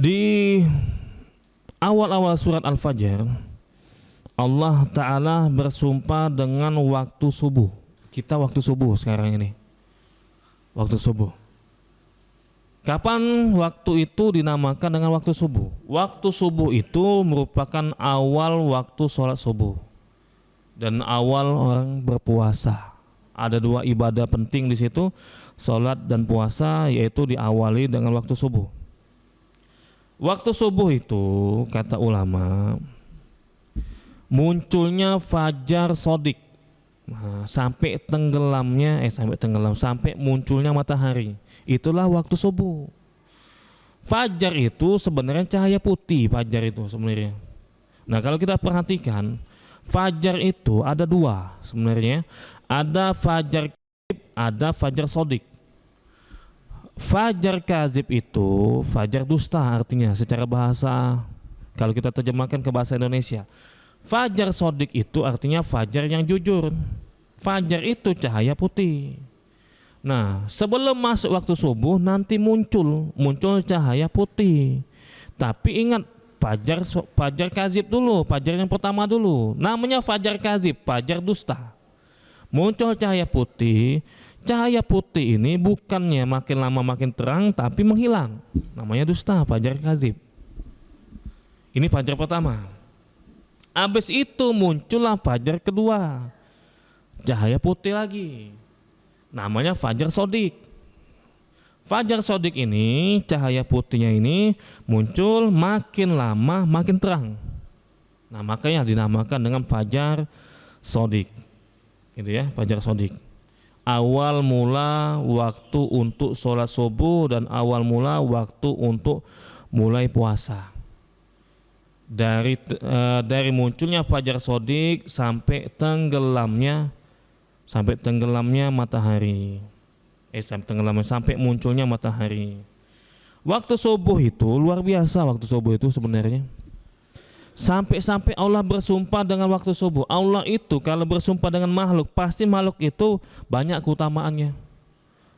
Di awal-awal surat Al-Fajr, Allah Ta'ala bersumpah dengan waktu subuh. Kita waktu subuh sekarang ini, waktu subuh. Kapan waktu itu dinamakan dengan waktu subuh? Waktu subuh itu merupakan awal waktu sholat subuh dan awal orang berpuasa. Ada dua ibadah penting di situ, sholat dan puasa, yaitu diawali dengan waktu subuh. Waktu subuh itu, kata ulama, munculnya fajar sodik, sampai munculnya matahari, itulah waktu subuh. Fajar itu sebenarnya cahaya putih, fajar itu sebenarnya. Nah, kalau kita perhatikan, fajar itu ada dua sebenarnya, ada fajar kadzib, ada fajar sodik. Fajar kadzib itu fajar dusta, artinya secara bahasa, kalau kita terjemahkan ke bahasa Indonesia. Fajar sodik itu artinya fajar yang jujur. Fajar itu cahaya putih. Nah, sebelum masuk waktu subuh nanti muncul cahaya putih. Tapi ingat, fajar kadzib dulu, fajar yang pertama dulu. Namanya fajar kadzib, fajar dusta. Muncul cahaya putih. Cahaya putih ini bukannya makin lama makin terang, tapi menghilang. Namanya dusta, fajar kadzib. Ini fajar pertama. Habis itu muncullah fajar kedua, cahaya putih lagi, namanya fajar sodik. Fajar sodik ini, cahaya putihnya ini muncul makin lama makin terang. Nah, makanya dinamakan dengan fajar sodik, gitu ya, fajar sodik. Awal mula waktu untuk sholat subuh dan awal mula waktu untuk mulai puasa. Dari munculnya fajar sodik sampai tenggelamnya matahari, sampai munculnya matahari. Waktu subuh itu luar biasa, waktu subuh itu sebenarnya. Sampai Allah bersumpah dengan waktu subuh. Allah itu kalau bersumpah dengan makhluk, pasti makhluk itu banyak keutamaannya.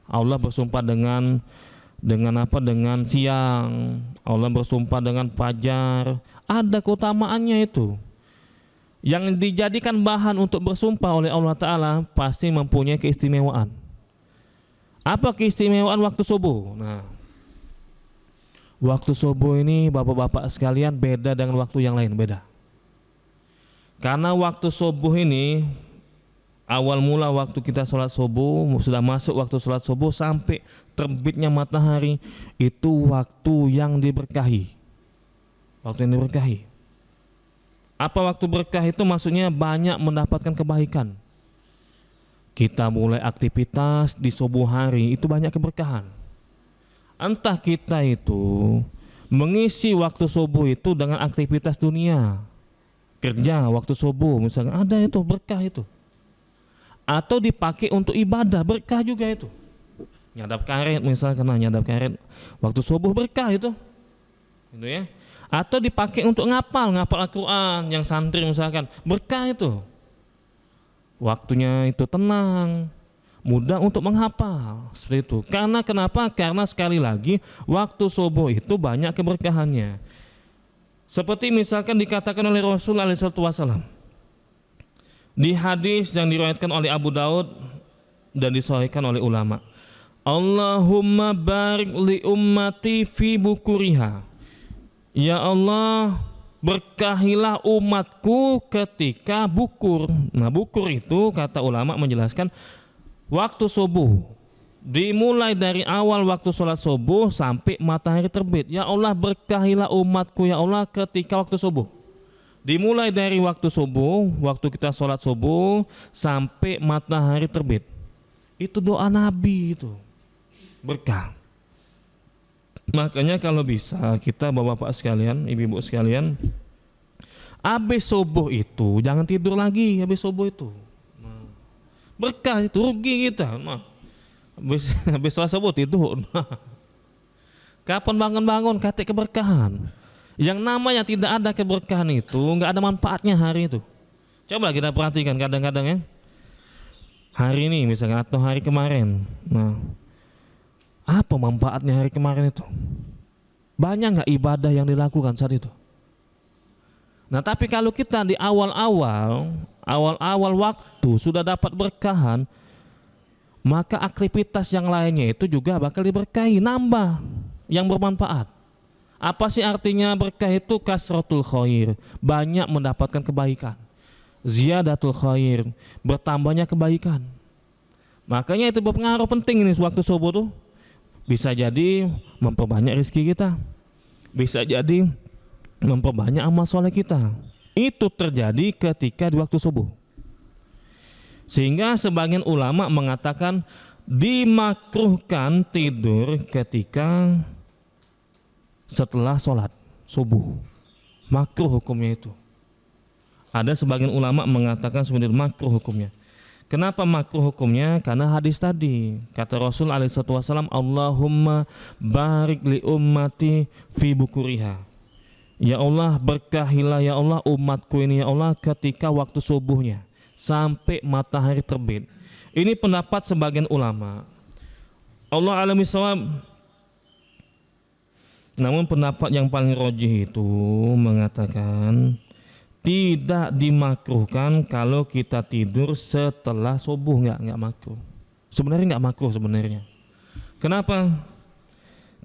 Allah bersumpah dengan siang, Allah bersumpah dengan fajar, ada keutamaannya itu. Yang dijadikan bahan untuk bersumpah oleh Allah Ta'ala pasti mempunyai keistimewaan. Apa keistimewaan waktu subuh? Nah, waktu subuh ini bapak-bapak sekalian beda dengan waktu yang lain, beda. Karena waktu subuh ini, awal mula waktu kita sholat subuh, sudah masuk waktu sholat subuh sampai terbitnya matahari, itu waktu yang diberkahi. Waktu yang diberkahi. Apa waktu berkah itu? Maksudnya banyak mendapatkan kebaikan. Kita mulai aktivitas di subuh hari itu banyak keberkahan. Entah kita itu mengisi waktu subuh itu dengan aktivitas dunia, kerja waktu subuh misalnya, ada itu berkah itu. Atau dipakai untuk ibadah, berkah juga itu. Nyadap karet misalkan, nyadap karet waktu subuh, berkah itu. Gitu ya. Atau dipakai untuk ngapal Al-Quran, yang santri misalkan, berkah itu. Waktunya itu tenang, mudah untuk menghafal, seperti itu. Karena kenapa? Karena sekali lagi waktu subuh itu banyak keberkahannya. Seperti misalkan dikatakan oleh Rasulullah SAW di hadis yang diriwayatkan oleh Abu Daud dan disahihkan oleh ulama, Allahumma barik li ummati fi bukuriha. Ya Allah, berkahilah umatku ketika bukur. Nah, bukur itu kata ulama menjelaskan waktu subuh, dimulai dari awal waktu sholat subuh sampai matahari terbit. Ya Allah, berkahilah umatku ya Allah ketika waktu subuh. Dimulai dari waktu subuh, waktu kita sholat subuh sampai matahari terbit. Itu doa Nabi itu, berkah. Makanya kalau bisa kita bapak-bapak sekalian, ibu-ibu sekalian, habis subuh itu jangan tidur lagi. Habis subuh itu berkah itu, rugi kita. Habis sholat subuh tidur. Kapan bangun-bangun kata keberkahan. Yang namanya tidak ada keberkahan itu nggak ada manfaatnya hari itu. Coba kita perhatikan kadang-kadang ya, hari ini misalnya atau hari kemarin. Nah, apa manfaatnya hari kemarin itu? Banyak nggak ibadah yang dilakukan saat itu? Nah, tapi kalau kita di awal-awal waktu sudah dapat berkahan, maka aktivitas yang lainnya itu juga bakal diberkahi, nambah yang bermanfaat. Apa sih artinya berkah itu? Kasratul khair, banyak mendapatkan kebaikan. Ziyadatul khair, bertambahnya kebaikan. Makanya itu berpengaruh penting ini waktu subuh tuh. Bisa jadi memperbanyak rezeki kita, bisa jadi memperbanyak amal soleh kita. Itu terjadi ketika di waktu subuh. Sehingga sebagian ulama mengatakan dimakruhkan tidur ketika setelah sholat subuh. Makruh hukumnya itu. Ada sebagian ulama mengatakan sebenarnya makruh hukumnya. Kenapa makruh hukumnya? Karena hadis tadi kata Rasul alaihissalam, Allahumma barik li ummati fi bukuriha. Ya Allah, berkahilah ya Allah umatku ini ya Allah ketika waktu subuhnya sampai matahari terbit. Ini pendapat sebagian ulama. Allah alami shawab. Namun pendapat yang paling rajih itu mengatakan tidak dimakruhkan kalau kita tidur setelah subuh, nggak makruh. Sebenarnya nggak makruh sebenarnya. Kenapa?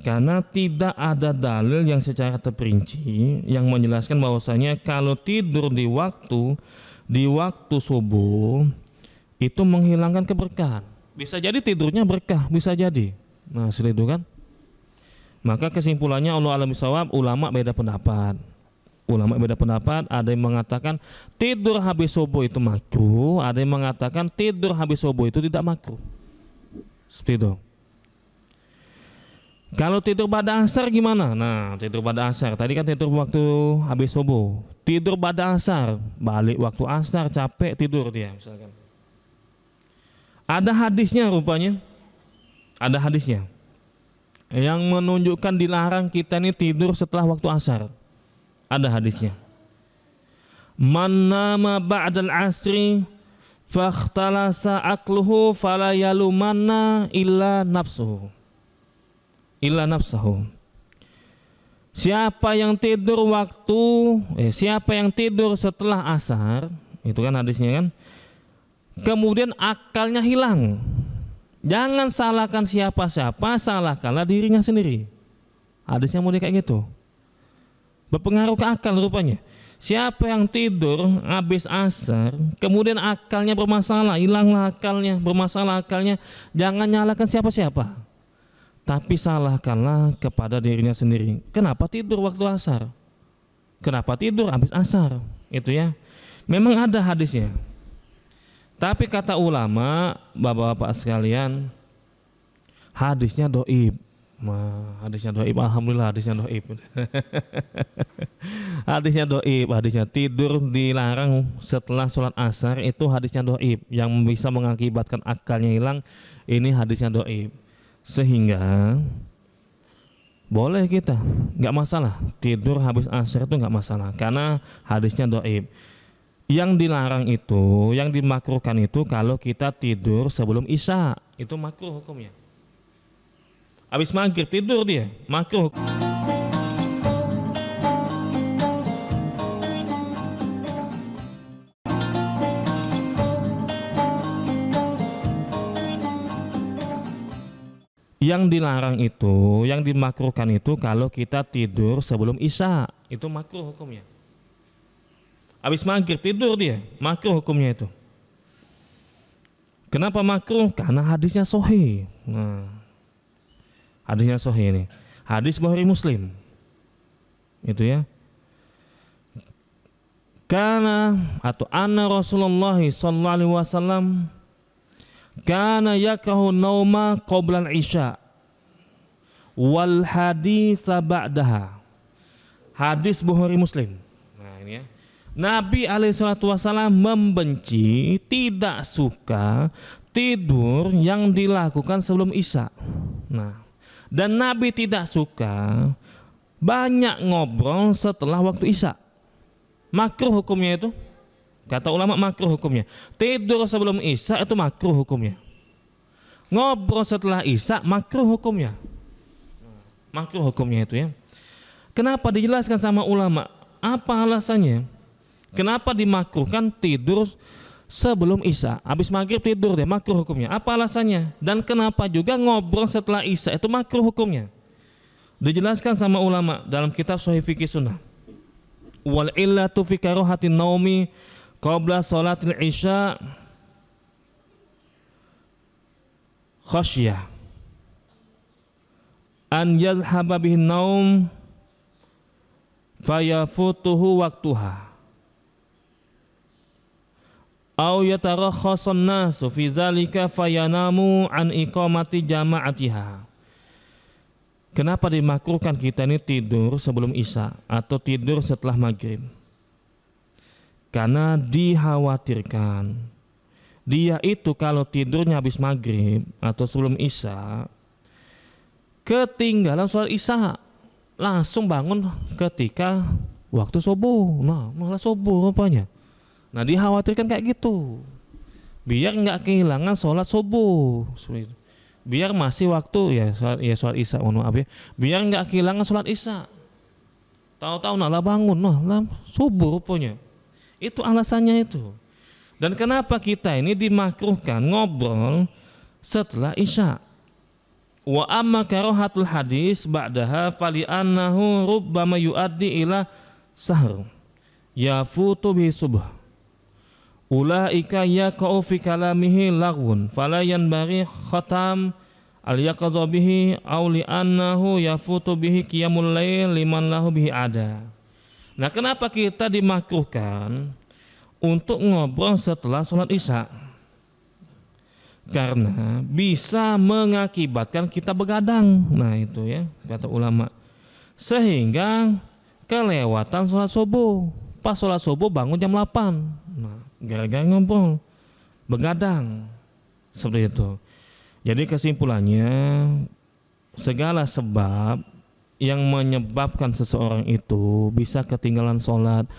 Karena tidak ada dalil yang secara terperinci yang menjelaskan bahwasanya kalau tidur di waktu subuh itu menghilangkan keberkahan. Bisa jadi tidurnya berkah, bisa jadi. Nah, seperti itu kan. Maka kesimpulannya Allah alam shawab, ulama beda pendapat. Ada yang mengatakan tidur habis subuh itu makruh, ada yang mengatakan tidur habis subuh itu tidak makruh. Seperti itu. Kalau tidur pada asar gimana? Nah, tidur pada asar. Tadi kan tidur waktu habis subuh. Tidur pada asar, balik waktu asar capek tidur dia misalkan. Ada hadisnya rupanya. Ada hadisnya yang menunjukkan dilarang kita ini tidur setelah waktu asar. Ada hadisnya. Man nama ba'dal asri fakhtalasa aqluhu fala yalumanna illa nafsuhu. Siapa yang tidur setelah asar, itu kan hadisnya kan, kemudian akalnya hilang, jangan salahkan siapa-siapa, salahkanlah dirinya sendiri. Hadisnya mulai kayak gitu, berpengaruh ke akal rupanya. Siapa yang tidur habis asar, kemudian akalnya bermasalah, hilanglah akalnya, bermasalah akalnya, jangan nyalahkan siapa-siapa, tapi salahkanlah kepada dirinya sendiri. Kenapa tidur waktu asar? Kenapa tidur habis asar? Itu ya. Memang ada hadisnya. Tapi kata ulama, bapak-bapak sekalian, hadisnya dhaif. Hadisnya dhaif, alhamdulillah hadisnya dhaif. Hadisnya tidur dilarang setelah sholat asar itu hadisnya dhaif, yang bisa mengakibatkan akalnya hilang. Ini hadisnya dhaif. Sehingga boleh kita, nggak masalah tidur habis asar itu nggak masalah karena hadisnya dhaif. Yang dilarang itu, yang dimakruhkan itu kalau kita tidur sebelum isya, itu makruh hukumnya. Habis maghrib tidur dia, makruh. Yang dilarang itu, yang dimakruhkan itu kalau kita tidur sebelum isya, itu makruh hukumnya. Habis maghrib tidur dia, makruh hukumnya itu. Kenapa makruh? Karena hadisnya sahih. Nah, hadisnya sahih ini. Hadis Bukhari Muslim. Itu ya. Karena atau anna Rasulullah sallallahu alaihi wasallam kana yakrahu nauma qabla al-isya wal haditsa ba'daha. Hadis Bukhari Muslim. Nah, ini ya. Nabi alaihissalam membenci, tidak suka tidur yang dilakukan sebelum isya. Nah, dan Nabi tidak suka banyak ngobrol setelah waktu isya. Makruh hukumnya itu. Kata ulama makruh hukumnya. Tidur sebelum isya itu makruh hukumnya. Ngobrol setelah isya makruh hukumnya. Makruh hukumnya itu ya. Kenapa dijelaskan sama ulama? Apa alasannya? Kenapa dimakruhkan tidur sebelum Isya? Habis maghrib tidur deh, makruh hukumnya. Apa alasannya? Dan kenapa juga ngobrol setelah Isya itu makruh hukumnya? Dijelaskan sama ulama dalam kitab Shahih Fiqih Sunnah. Wal illatu fi karahatin naumi qabla salatil Isya khasyah an yadhhaba bihin naum fayafutuhu waktuha aw yatarakhasun nasu fi zalika fayanamu an iqamati jama'atiha. Kenapa dimakruhkan kita ini tidur sebelum Isya atau tidur setelah maghrib? Karena dikhawatirkan dia itu kalau tidurnya habis maghrib atau sebelum Isya ketinggalan sholat Isya, langsung bangun ketika waktu subuh. Nah, malah subuh rupanya. Nah, dikhawatirkan kayak gitu. Biar nggak kehilangan sholat subuh. Biar masih waktu sholat Isya, biar nggak kehilangan sholat Isya. Tahu-tahu lah bangun, lah subuh rupanya. Itu alasannya itu. Dan kenapa kita ini dimakruhkan ngobrol setelah Isya? Wa amma karahatul hadis ba'daha fali annahu rubbama yuaddi ila sahr yafutu bi subh. Ulaika yaqau fi kalamihi laghun fala yanbaghi khatam al-yaqadha bihi aw li annahu yafutu bihi qiyamul lail liman lahu bihi ada. Nah, kenapa kita dimakruhkan untuk ngobrol setelah sholat Isya? Karena bisa mengakibatkan kita begadang. Nah, itu ya kata ulama. Sehingga kelewatan sholat subuh. Pas sholat subuh bangun jam 8. Nah, gara-gara ngobrol, begadang, seperti itu. Jadi kesimpulannya, segala sebab yang menyebabkan seseorang itu bisa ketinggalan sholat,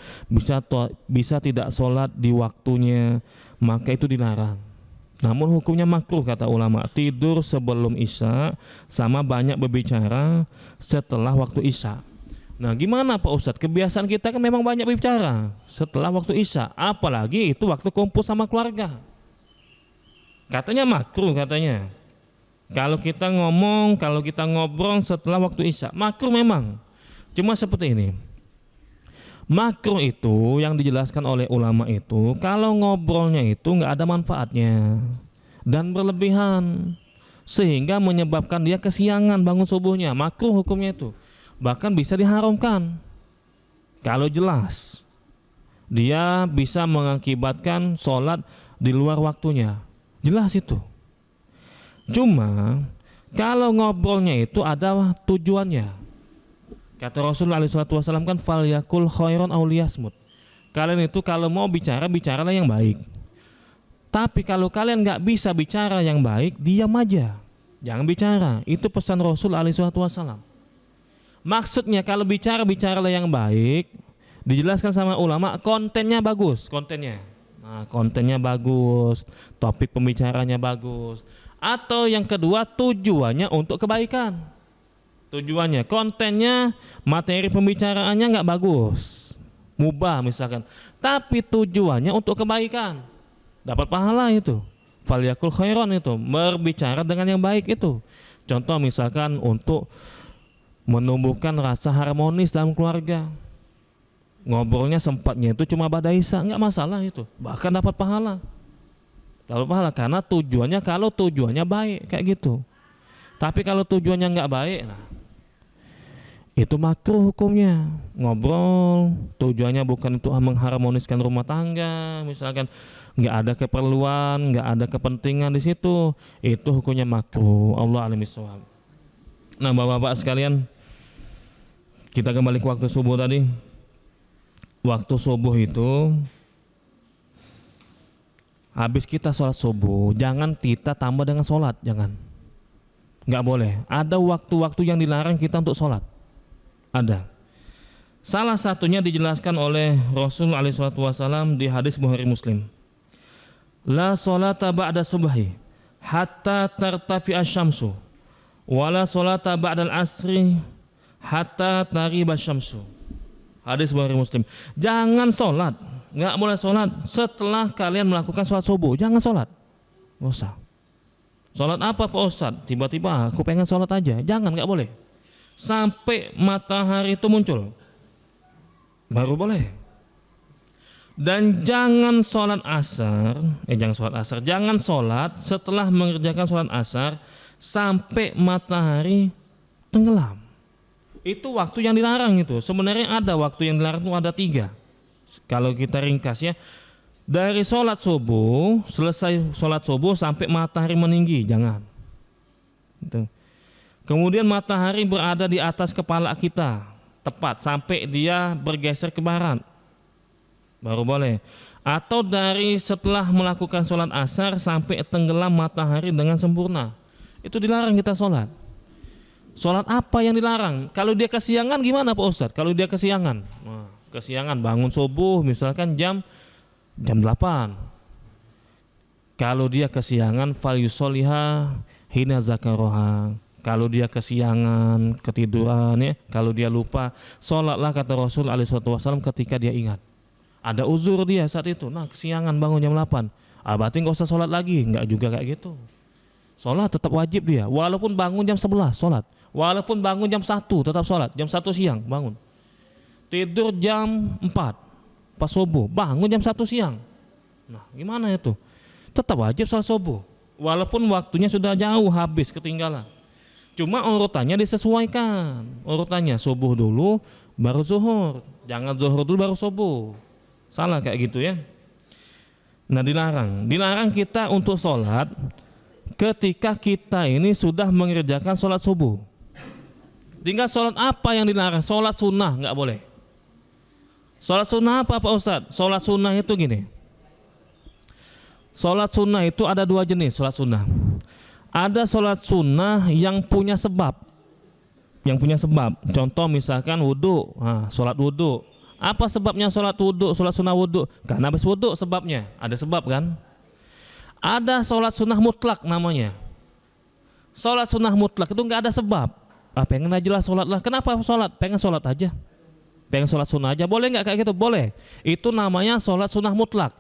bisa tidak sholat di waktunya, maka itu dilarang. Namun hukumnya makruh kata ulama. Tidur sebelum Isya sama banyak berbicara setelah waktu Isya. Nah, gimana Pak Ustadz? Kebiasaan kita kan memang banyak bicara setelah waktu Isya, apalagi itu waktu kumpul sama keluarga. Katanya makruh katanya. Kalau kita ngomong, kalau kita ngobrol setelah waktu Isya, makruh memang. Cuma seperti ini. Makruh itu yang dijelaskan oleh ulama itu kalau ngobrolnya itu nggak ada manfaatnya dan berlebihan sehingga menyebabkan dia kesiangan bangun subuhnya. Makruh hukumnya itu. Bahkan bisa diharamkan kalau jelas dia bisa mengakibatkan sholat di luar waktunya, jelas itu. Cuma kalau ngobrolnya itu ada tujuannya, kata Rasulullah SAW kan fal yakul khairon aw liyasmut. Kalian itu kalau mau bicara, bicaralah yang baik. Tapi kalau kalian nggak bisa bicara yang baik, diam aja, jangan bicara. Itu pesan Rasul SAW. Maksudnya kalau bicara, bicaralah yang baik. Dijelaskan sama ulama, kontennya bagus, kontennya. Nah, kontennya bagus, topik pembicaranya bagus. Atau yang kedua, tujuannya untuk kebaikan. Tujuannya, kontennya, materi pembicaraannya nggak bagus, mubah misalkan. Tapi tujuannya untuk kebaikan, dapat pahala itu. Falyakul khairon itu, berbicara dengan yang baik itu. Contoh misalkan untuk menumbuhkan rasa harmonis dalam keluarga. Ngobrolnya sempatnya itu cuma pada Isya, nggak masalah itu, bahkan dapat pahala. Dapat pahala karena tujuannya, kalau tujuannya baik kayak gitu. Tapi kalau tujuannya nggak baik, nah itu makruh hukumnya. Ngobrol tujuannya bukan untuk mengharmoniskan rumah tangga, misalkan nggak ada keperluan, nggak ada kepentingan di situ, itu hukumnya makruh. Allah a'lam bishawab. Nah, bapak-bapak sekalian, kita kembali ke waktu subuh tadi. Waktu subuh itu habis kita sholat subuh, jangan kita tambah dengan sholat, jangan. Nggak boleh. Ada waktu-waktu yang dilarang kita untuk sholat. Ada. Salah satunya dijelaskan oleh Rasul SAW di hadis Bukhari Muslim. La sholata ba'da subhi hatta tartafi asy-syamsu, wala sholata ba'dal asri hatta taghiba syamsu. Hadis Bukhari Muslim. Jangan sholat, nggak boleh sholat setelah kalian melakukan sholat subuh. Jangan sholat, nggak usah. Sholat apa Pak Ustadz? Tiba-tiba aku pengen sholat aja. Jangan, nggak boleh. Sampai matahari itu muncul, baru boleh. Dan jangan sholat asar, jangan sholat setelah mengerjakan sholat asar sampai matahari tenggelam. Itu waktu yang dilarang itu. Sebenarnya ada waktu yang dilarang itu ada 3. Kalau kita ringkas ya, dari sholat subuh, selesai sholat subuh sampai matahari meninggi, jangan. Itu. Kemudian matahari berada di atas kepala kita, tepat sampai dia bergeser ke barat, baru boleh. Atau dari setelah melakukan sholat asar sampai tenggelam matahari dengan sempurna, itu dilarang kita sholat. Sholat apa yang dilarang? Kalau dia kesiangan gimana Pak Ustadz? Kalau dia kesiangan, kesiangan bangun subuh misalkan jam 8. Kalau dia kesiangan fal yusolliha hina zakaroha. Kalau dia kesiangan, ketiduran ya, kalau dia lupa, sholatlah kata Rasul SAW ketika dia ingat. Ada uzur dia saat itu, nah kesiangan bangun jam 8. Berarti nggak usah sholat lagi, nggak juga kayak gitu. Sholat tetap wajib dia, walaupun bangun jam 11 sholat. Walaupun bangun jam 1 tetap sholat, jam 1 siang bangun. Tidur jam 4 pas subuh, bangun jam 1 siang. Nah gimana itu? Tetap wajib sholat subuh, walaupun waktunya sudah jauh habis ketinggalan. Cuma urutannya disesuaikan, urutannya subuh dulu baru zuhur, jangan zuhur dulu baru subuh. Salah kayak gitu ya. Nah dilarang kita untuk sholat ketika kita ini sudah mengerjakan sholat subuh. Tinggal sholat apa yang dilarang? Sholat sunnah nggak boleh. Sholat sunnah apa Pak Ustadz? Sholat sunnah itu gini. Sholat sunnah itu ada 2 jenis sholat sunnah. Ada sholat sunnah yang punya sebab. Yang punya sebab. Contoh misalkan wudhu, sholat wudhu. Apa sebabnya sholat wudhu, sholat sunnah wudhu? Karena habis wudhu sebabnya. Ada sebab kan? Ada sholat sunnah mutlak namanya. Sholat sunnah mutlak itu nggak ada sebab. Pengen aja lah sholat lah. Kenapa sholat? Pengen sholat aja. Pengen sholat sunnah aja. Boleh nggak kayak gitu? Boleh. Itu namanya sholat sunnah mutlak.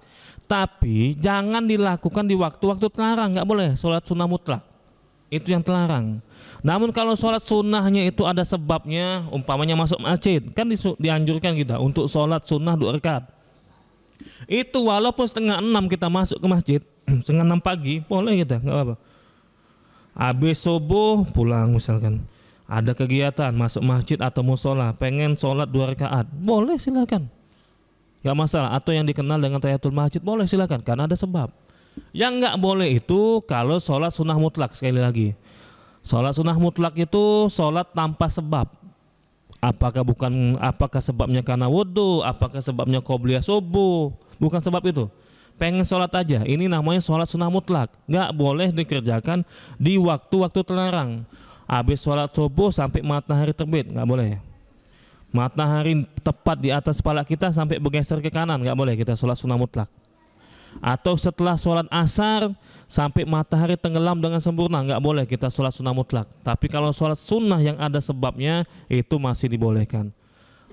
Tapi jangan dilakukan di waktu-waktu terlarang. Nggak boleh sholat sunnah mutlak. Itu yang terlarang. Namun kalau sholat sunnahnya itu ada sebabnya, umpamanya masuk masjid, kan dianjurkan kita untuk sholat sunnah 2 rakaat. Itu walaupun 5:30 kita masuk ke masjid, 5:30 pagi, boleh kita, nggak apa-apa. Habis subuh pulang misalkan, ada kegiatan masuk masjid atau musola, pengen sholat 2 rakaat, boleh silakan, nggak masalah. Atau yang dikenal dengan tahiyatul masjid, boleh silakan, karena ada sebab. Yang nggak boleh itu kalau sholat sunnah mutlak. Sekali lagi, sholat sunnah mutlak itu sholat tanpa sebab. Apakah sebabnya karena wudhu, apakah sebabnya qobliyah subuh, bukan sebab itu. Pengen sholat aja, ini namanya sholat sunnah mutlak. Nggak boleh dikerjakan di waktu-waktu terlarang. Habis sholat subuh sampai matahari terbit, nggak boleh. Matahari tepat di atas kepala kita sampai bergeser ke kanan, nggak boleh kita sholat sunnah mutlak. Atau setelah sholat asar sampai matahari tenggelam dengan sempurna, nggak boleh kita sholat sunnah mutlak. Tapi kalau sholat sunnah yang ada sebabnya itu masih dibolehkan.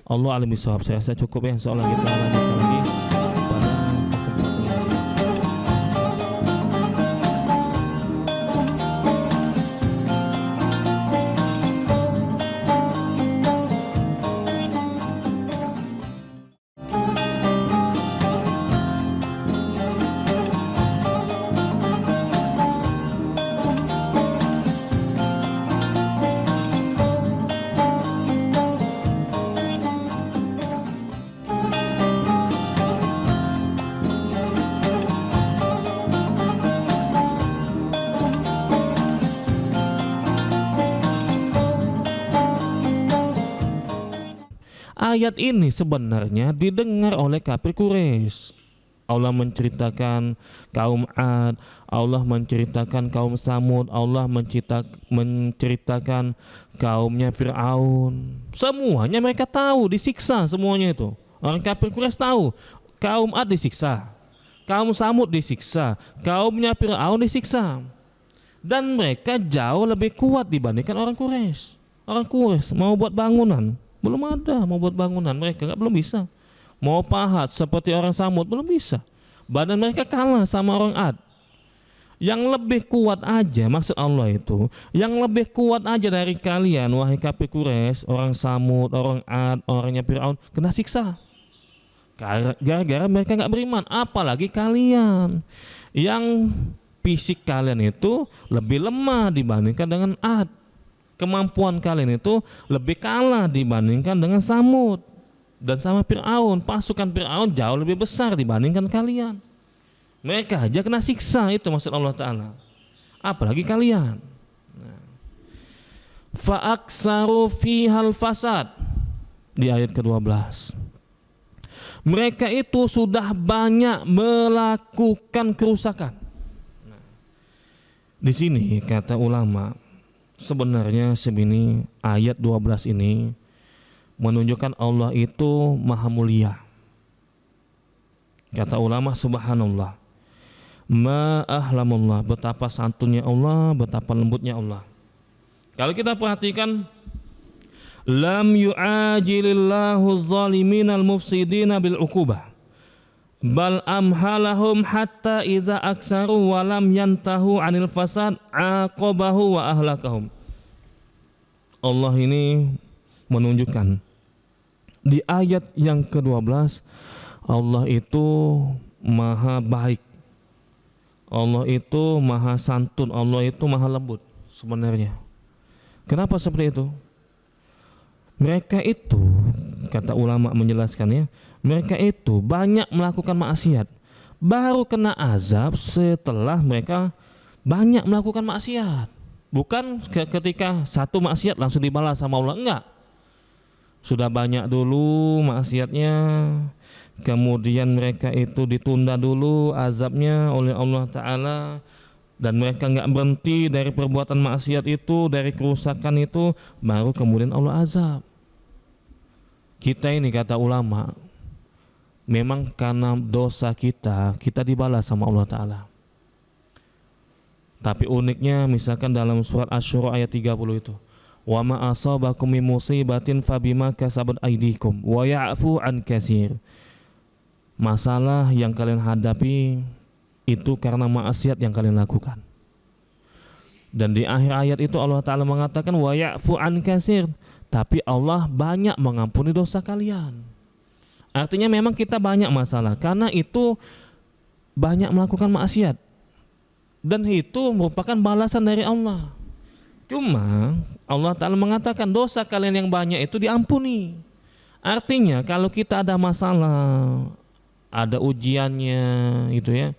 Allah alim bisawab. Saya rasa cukup ya, insyaallah kita lanjutkan lagi pada kesempatan lain. Ayat ini sebenarnya didengar oleh kafir Quraisy. Allah menceritakan kaum Ad, Allah menceritakan kaum Samud, Allah menceritakan kaumnya Fir'aun. Semuanya mereka tahu disiksa semuanya itu. Orang kafir Quraisy tahu kaum Ad disiksa, kaum Samud disiksa, kaumnya Fir'aun disiksa. Dan mereka jauh lebih kuat dibandingkan orang Quraisy. Orang Quraisy mau buat bangunan, belum ada. Mau buat bangunan mereka belum bisa. Mau pahat seperti orang Samud belum bisa. Badan mereka kalah sama orang Ad. Yang lebih kuat aja, maksud Allah itu, yang lebih kuat aja dari kalian, wahai kafir Quraisy, orang Samud, orang Ad, orangnya Fir'aun, kena siksa. Gara-gara mereka nggak beriman. Apalagi kalian, yang fisik kalian itu lebih lemah dibandingkan dengan Ad. Kemampuan kalian itu lebih kalah dibandingkan dengan Samud dan sama Fir'aun. Pasukan Fir'aun jauh lebih besar dibandingkan kalian. Mereka aja kena siksa, itu maksud Allah Ta'ala. Apalagi kalian. Fa'aksaru fihal fasad. Di ayat ke-12. Mereka itu sudah banyak melakukan kerusakan. Di sini kata ulama, sebenarnya ayat 12 ini menunjukkan Allah itu maha mulia. Kata ulama, subhanallah, ma'ahlamullah, betapa santunnya Allah, betapa lembutnya Allah. Kalau kita perhatikan, lam yu'ajilillahu zaliminal mufsidina bil uqubah bal amhalahum hatta iza aksaru walam yantahu anil fasad aqabahu wa ahlakahum. Allah ini menunjukkan di ayat yang ke-12, Allah itu maha baik, Allah itu maha santun, Allah itu maha lembut sebenarnya. Kenapa seperti itu? Mereka itu, kata ulama menjelaskannya, mereka itu banyak melakukan maksiat, baru kena azab setelah mereka banyak melakukan maksiat. Bukan ketika satu maksiat langsung dibalas sama Allah, enggak. Sudah banyak dulu maksiatnya, kemudian mereka itu ditunda dulu azabnya oleh Allah Ta'ala, dan mereka enggak berhenti dari perbuatan maksiat itu, dari kerusakan itu, baru kemudian Allah azab. Kita ini, kata ulama, memang karena dosa kita dibalas sama Allah Ta'ala. Tapi uniknya misalkan dalam surat Asy-Syura ayat 30 itu, wa ma asabakum min musibatin fabima kasabat aydikum wa ya'fu an katsir. Masalah yang kalian hadapi itu karena maksiat yang kalian lakukan. Dan di akhir ayat itu Allah Ta'ala mengatakan wa ya'fu an katsir, tapi Allah banyak mengampuni dosa kalian. Artinya memang kita banyak masalah karena itu banyak melakukan maksiat, dan itu merupakan balasan dari Allah. Cuma Allah Ta'ala mengatakan dosa kalian yang banyak itu diampuni. Artinya kalau kita ada masalah, ada ujiannya itu ya,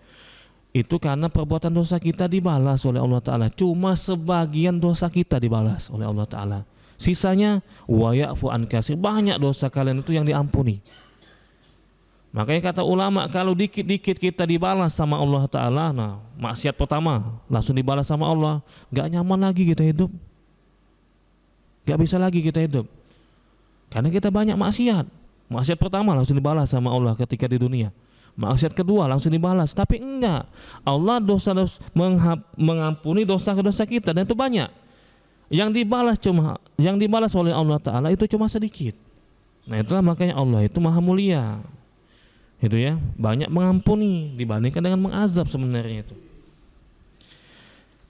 itu karena perbuatan dosa kita dibalas oleh Allah Ta'ala. Cuma sebagian dosa kita dibalas oleh Allah Ta'ala, sisanya wa ya'fu an katsir, banyak dosa kalian itu yang diampuni. Makanya kata ulama, kalau dikit-dikit kita dibalas sama Allah Ta'ala, nah maksiat pertama langsung dibalas sama Allah, gak nyaman lagi kita hidup, gak bisa lagi kita hidup, karena kita banyak maksiat. Maksiat pertama langsung dibalas sama Allah ketika di dunia, maksiat kedua langsung dibalas. Tapi enggak, Allah mengampuni dosa-dosa kita, dan itu banyak. Yang dibalas oleh Allah Ta'ala itu cuma sedikit. Nah itulah makanya Allah itu maha mulia, itu ya, banyak mengampuni dibandingkan dengan mengazab sebenarnya itu.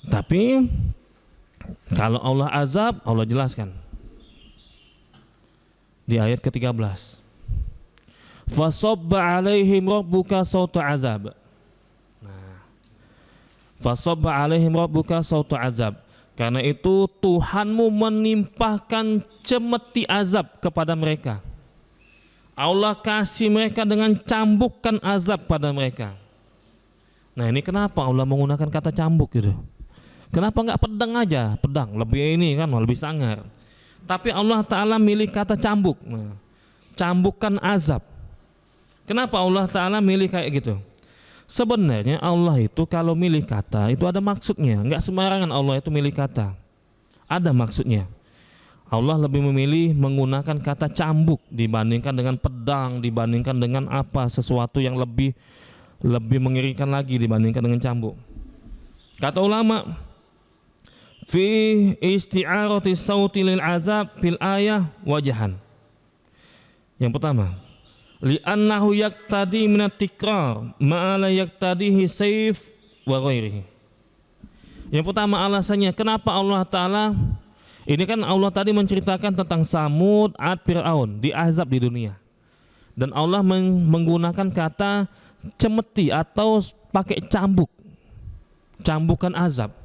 Tapi kalau Allah azab, Allah jelaskan di ayat ke-13, fasabba alaihim rabbuka sauta azab. Nah, fasabba alaihim rabbuka sauta azab, karena itu Tuhanmu menimpahkan cemeti azab kepada mereka. Allah kasih mereka dengan cambukkan azab pada mereka. Nah ini kenapa Allah menggunakan kata cambuk gitu? Kenapa enggak pedang aja? Pedang lebih ini kan lebih sangar. Tapi Allah Ta'ala milih kata cambuk. Nah, cambukkan azab. Kenapa Allah Ta'ala milih kayak gitu? Sebenarnya Allah itu kalau milih kata itu ada maksudnya. Enggak sembarangan Allah itu milih kata, ada maksudnya. Allah lebih memilih menggunakan kata cambuk dibandingkan dengan pedang, dibandingkan dengan apa, sesuatu yang lebih mengerikan lagi dibandingkan dengan cambuk. Kata ulama, fi isti'arati sauti lil azab fil ayah wajahan. Yang pertama, li'annahu yaqtadi minat tikrar ma'ala yaqtadihi sayf wa ghairihi. Yang pertama alasannya kenapa Allah Ta'ala, ini kan Allah tadi menceritakan tentang Samud, Ad, Fir'aun di azab di dunia, dan Allah menggunakan kata cemeti atau pakai cambukan azab.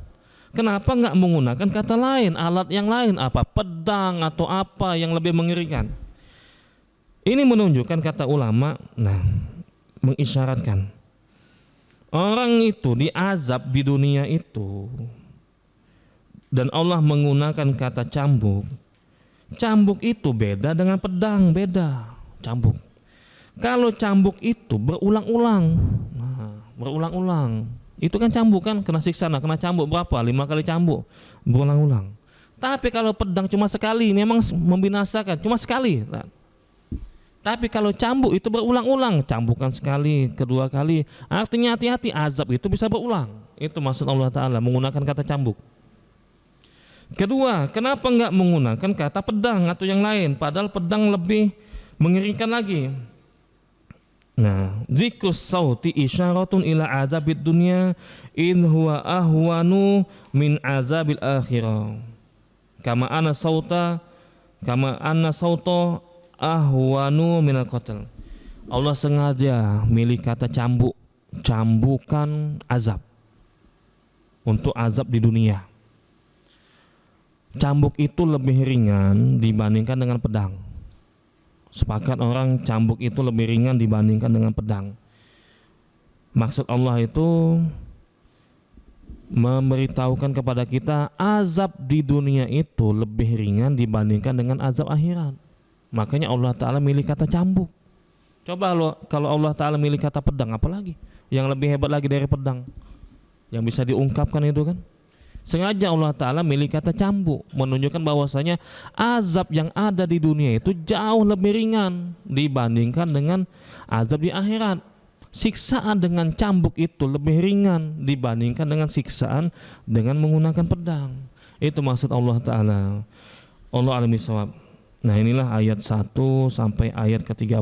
Kenapa nggak menggunakan kata lain, alat yang lain, apa pedang atau apa yang lebih mengerikan? Ini menunjukkan, kata ulama, mengisyaratkan orang itu diazab di dunia itu dan Allah menggunakan kata cambuk. Cambuk itu beda dengan pedang, beda cambuk. Kalau cambuk itu berulang-ulang, berulang-ulang, itu kan cambuk kan, kena siksa, kena cambuk berapa? 5 kali cambuk, berulang-ulang. Tapi kalau pedang cuma sekali, memang membinasakan, cuma sekali. Tapi kalau cambuk itu berulang-ulang, cambukan sekali, kedua kali, artinya hati-hati, azab itu bisa berulang. Itu maksud Allah Ta'ala menggunakan kata cambuk. Kedua, kenapa enggak menggunakan kata pedang atau yang lain, padahal pedang lebih mengerikan lagi? Zikrus sauti isyaratun ila azabid dunya in huwa ahwanu min azabil akhirah. Kama anna sauta ahwanu minal qatl. Allah sengaja milih kata cambukan azab untuk azab di dunia. Cambuk itu lebih ringan dibandingkan dengan pedang. Sepakat orang, cambuk itu lebih ringan dibandingkan dengan pedang. Maksud Allah itu memberitahukan kepada kita azab di dunia itu lebih ringan dibandingkan dengan azab akhirat. Makanya Allah Ta'ala milih kata cambuk. Coba kalau Allah Ta'ala milih kata pedang, apalagi yang lebih hebat lagi dari pedang yang bisa diungkapkan itu kan. Sengaja Allah Ta'ala milih kata cambuk, menunjukkan bahwasanya azab yang ada di dunia itu jauh lebih ringan dibandingkan dengan azab di akhirat. Siksaan dengan cambuk itu lebih ringan dibandingkan dengan siksaan dengan menggunakan pedang. Itu maksud Allah Ta'ala. Allah a'lam bishawab. Nah, inilah ayat 1 sampai ayat ke-13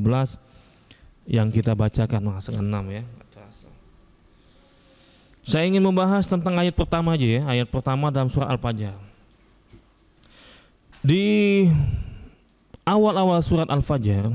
yang kita bacakan, masuk 6 ya. Saya ingin membahas tentang ayat pertama aja ya, ayat pertama dalam surat Al-Fajr. Di awal-awal surat Al-Fajr